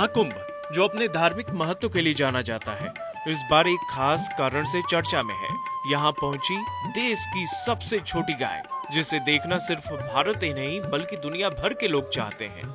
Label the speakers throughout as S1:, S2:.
S1: महाकुंभ, जो अपने धार्मिक महत्व के लिए जाना जाता है, इस बार एक खास कारण से चर्चा में है। यहाँ पहुंची देश की सबसे छोटी गाय, जिसे देखना सिर्फ भारत ही नहीं बल्कि दुनिया भर के लोग चाहते हैं।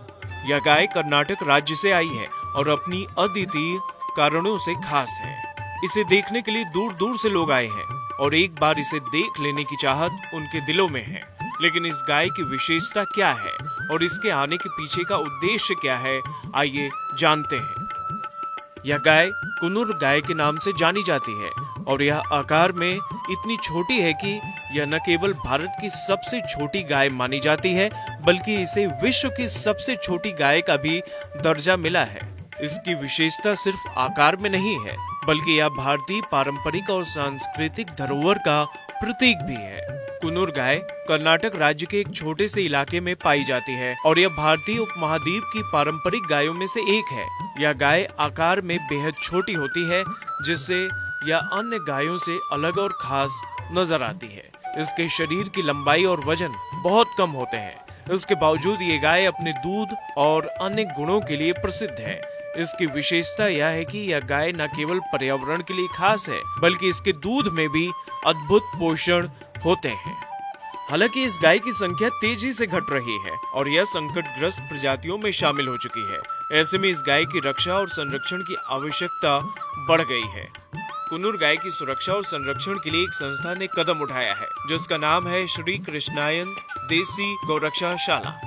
S1: यह गाय कर्नाटक राज्य से आई है और अपनी अद्वितीय कारणों से खास है। इसे देखने के लिए दूर दूर से लोग आए हैं और एक बार इसे देख लेने की चाहत उनके दिलों में है। लेकिन इस गाय की विशेषता क्या है और इसके आने के पीछे का उद्देश्य क्या है, आइए जानते हैं। यह गाय कुनूर गाय के नाम से जानी जाती है और यह आकार में इतनी छोटी है कि यह न केवल भारत की सबसे छोटी गाय मानी जाती है बल्कि इसे विश्व की सबसे छोटी गाय का भी दर्जा मिला है। इसकी विशेषता सिर्फ आकार में नहीं है बल्कि यह भारतीय पारंपरिक और सांस्कृतिक धरोहर का प्रतीक भी है। कुनूर गाय कर्नाटक राज्य के एक छोटे से इलाके में पाई जाती है और यह भारतीय उपमहाद्वीप की पारंपरिक गायों में से एक है। यह गाय आकार में बेहद छोटी होती है, जिससे यह अन्य गायों से अलग और खास नजर आती है। इसके शरीर की लंबाई और वजन बहुत कम होते हैं। इसके बावजूद ये गाय अपने दूध और अन्य गुणों के लिए प्रसिद्ध है। इसकी विशेषता यह है कि यह गाय न केवल पर्यावरण के लिए खास है बल्कि इसके दूध में भी अद्भुत पोषण होते हैं। हालांकि इस गाय की संख्या तेजी से घट रही है और यह संकटग्रस्त प्रजातियों में शामिल हो चुकी है। ऐसे में इस गाय की रक्षा और संरक्षण की आवश्यकता बढ़ गई है। कुनूर गाय की सुरक्षा और संरक्षण के लिए एक संस्था ने कदम उठाया है, जिसका नाम है श्री कृष्णायन देसी गौरक्षाशाला।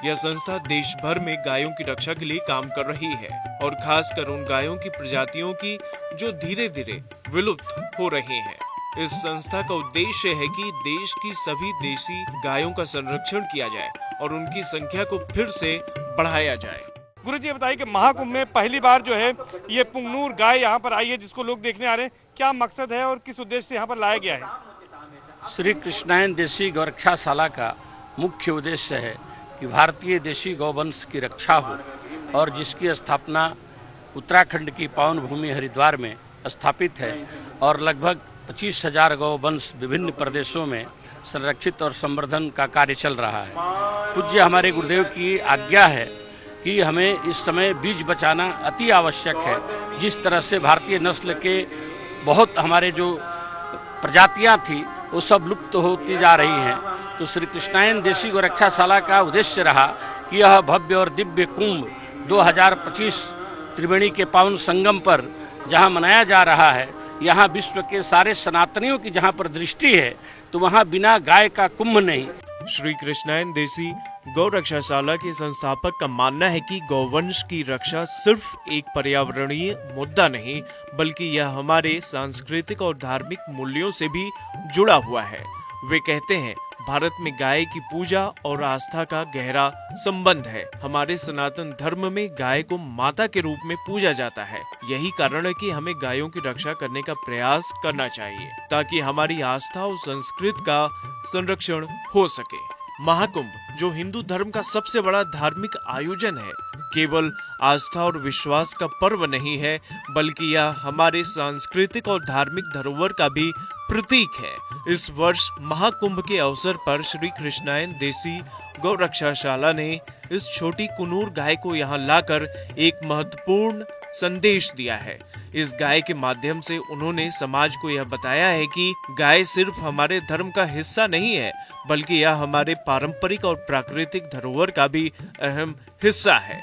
S1: यह संस्था देश भर में गायों की रक्षा के लिए काम कर रही है और खासकर उन गायों की प्रजातियों की जो धीरे धीरे विलुप्त हो रही हैं। इस संस्था का उद्देश्य है कि देश की सभी देसी गायों का संरक्षण किया जाए और उनकी संख्या को फिर से बढ़ाया जाए।
S2: गुरुजी ये बताइए कि महाकुंभ में पहली बार जो है ये पुंगनूर गाय यहाँ पर आई है, जिसको लोग देखने आ रहे हैं, क्या मकसद है और किस उद्देश्य से यहाँ पर लाया गया है?
S3: श्री कृष्णायन देसी गौरक्षाशाला का मुख्य उद्देश्य है कि भारतीय देशी गौवंश की रक्षा हो और जिसकी स्थापना उत्तराखंड की पावन भूमि हरिद्वार में स्थापित है और लगभग 25,000 गौवंश विभिन्न प्रदेशों में संरक्षित और संवर्धन का कार्य चल रहा है। पूज्य हमारे गुरुदेव की आज्ञा है कि हमें इस समय बीज बचाना अति आवश्यक है। जिस तरह से भारतीय नस्ल के बहुत हमारे जो प्रजातियां थी वो सब लुप्त होती जा रही हैं, तो श्री कृष्णायन देसी गौरक्षाशाला का उद्देश्य रहा कि यह भव्य और दिव्य कुंभ 2025 त्रिवेणी के पावन संगम पर जहां मनाया जा रहा है, यहाँ विश्व के सारे सनातनियों की जहाँ पर दृष्टि है तो वहाँ बिना गाय का कुंभ नहीं।
S1: श्री कृष्णायन देसी गौरक्षाशाला के संस्थापक का मानना है कि गौवंश की रक्षा सिर्फ एक पर्यावरणीय मुद्दा नहीं बल्कि यह हमारे सांस्कृतिक और धार्मिक मूल्यों से भी जुड़ा हुआ है। वे कहते हैं, भारत में गाय की पूजा और आस्था का गहरा संबंध है। हमारे सनातन धर्म में गाय को माता के रूप में पूजा जाता है। यही कारण है कि हमें गायों की रक्षा करने का प्रयास करना चाहिए ताकि हमारी आस्था और संस्कृति का संरक्षण हो सके। महाकुंभ, जो हिंदू धर्म का सबसे बड़ा धार्मिक आयोजन है, केवल आस्था और विश्वास का पर्व नहीं है बल्कि यह हमारे सांस्कृतिक और धार्मिक धरोहर का भी प्रतीक है। इस वर्ष महाकुंभ के अवसर पर श्री कृष्णायन देसी गौरक्षाशाला ने इस छोटी कुनूर गाय को यहाँ लाकर एक महत्वपूर्ण संदेश दिया है। इस गाय के माध्यम से उन्होंने समाज को यह बताया है कि गाय सिर्फ हमारे धर्म का हिस्सा नहीं है बल्कि यह हमारे पारंपरिक और प्राकृतिक धरोहर का भी अहम हिस्सा है।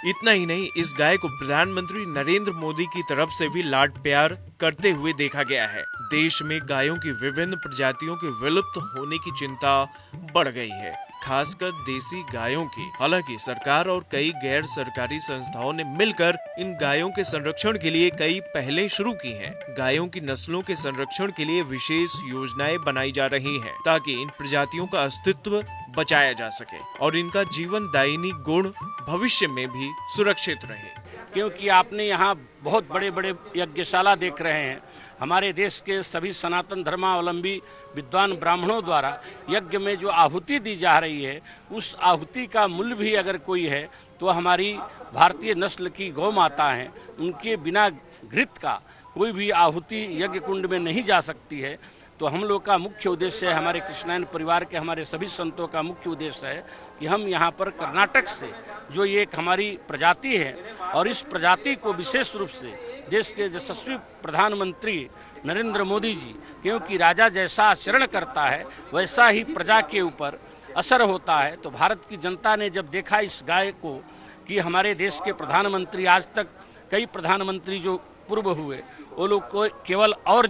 S1: इतना ही नहीं, इस गाय को प्रधानमंत्री नरेंद्र मोदी की तरफ से भी लाड प्यार करते हुए देखा गया है। देश में गायों की विभिन्न प्रजातियों के विलुप्त होने की चिंता बढ़ गई है, खासकर देसी गायों की। हालांकि सरकार और कई गैर सरकारी संस्थाओं ने मिलकर इन गायों के संरक्षण के लिए कई पहलें शुरू की हैं। गायों की नस्लों के संरक्षण के लिए विशेष योजनाएं बनाई जा रही हैं ताकि इन प्रजातियों का अस्तित्व बचाया जा सके और इनका जीवन दायिनी गुण भविष्य में भी सुरक्षित रहे।
S3: क्योंकि आपने यहाँ बहुत बड़े बड़े यज्ञशाला देख रहे हैं। हमारे देश के सभी सनातन धर्मावलंबी विद्वान ब्राह्मणों द्वारा यज्ञ में जो आहुति दी जा रही है, उस आहुति का मूल्य भी अगर कोई है तो हमारी भारतीय नस्ल की गौ माता हैं। उनके बिना घृत का कोई भी आहुति यज्ञ कुंड में नहीं जा सकती है। तो हम लोग का मुख्य उद्देश्य है, हमारे कृष्णायन परिवार के हमारे सभी संतों का मुख्य उद्देश्य है कि हम यहाँ पर कर्नाटक से जो ये एक हमारी प्रजाति है और इस प्रजाति को विशेष रूप से देश के यशस्वी प्रधानमंत्री नरेंद्र मोदी जी, क्योंकि राजा जैसा आचरण करता है वैसा ही प्रजा के ऊपर असर होता है। तो भारत की जनता ने जब देखा इस गाय को कि हमारे देश के प्रधानमंत्री, आज तक कई प्रधानमंत्री जो पूर्व हुए वो लोग को केवल और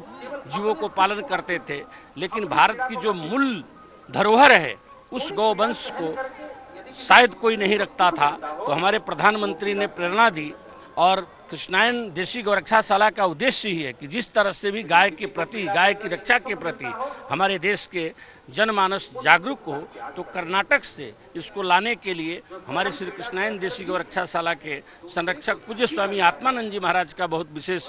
S3: जीवों को पालन करते थे, लेकिन भारत की जो मूल धरोहर है उस गौवंश को शायद कोई नहीं रखता था। तो हमारे प्रधानमंत्री ने प्रेरणा दी और कृष्णायन देशी गौरक्षाशाला का उद्देश्य ही है कि जिस तरह से भी गाय के प्रति, गाय की रक्षा के प्रति हमारे देश के जनमानस जागरूक हो, तो कर्नाटक से इसको लाने के लिए हमारे श्री कृष्णायन देशी गौरक्षाशाला के संरक्षक पूज्य स्वामी आत्मानंद जी महाराज का बहुत विशेष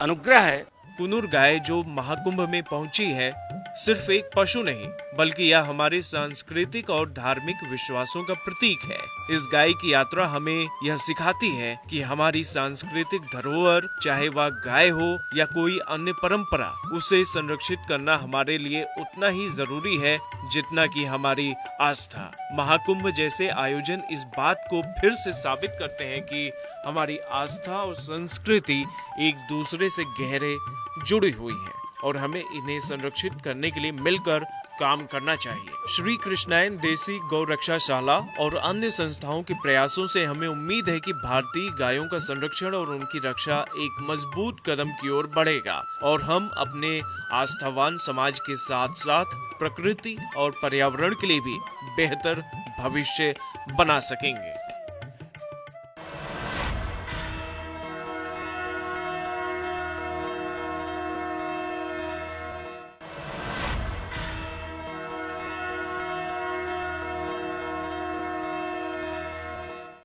S3: अनुग्रह है।
S1: पुनूर गाय जो महाकुंभ में पहुंची है सिर्फ एक पशु नहीं बल्कि यह हमारे सांस्कृतिक और धार्मिक विश्वासों का प्रतीक है। इस गाय की यात्रा हमें यह सिखाती है कि हमारी सांस्कृतिक धरोहर, चाहे वह गाय हो या कोई अन्य परंपरा, उसे संरक्षित करना हमारे लिए उतना ही जरूरी है जितना कि हमारी आस्था। महाकुंभ जैसे आयोजन इस बात को फिर से साबित करते हैं कि हमारी आस्था और संस्कृति एक दूसरे से गहरे जुड़ी हुई है और हमें इन्हें संरक्षित करने के लिए मिलकर काम करना चाहिए। श्री कृष्णायन देशी गौरक्षाशाला और अन्य संस्थाओं के प्रयासों से हमें उम्मीद है कि भारतीय गायों का संरक्षण और उनकी रक्षा एक मजबूत कदम की ओर बढ़ेगा और हम अपने आस्थावान समाज के साथ साथ प्रकृति और पर्यावरण के लिए भी बेहतर भविष्य बना सकेंगे।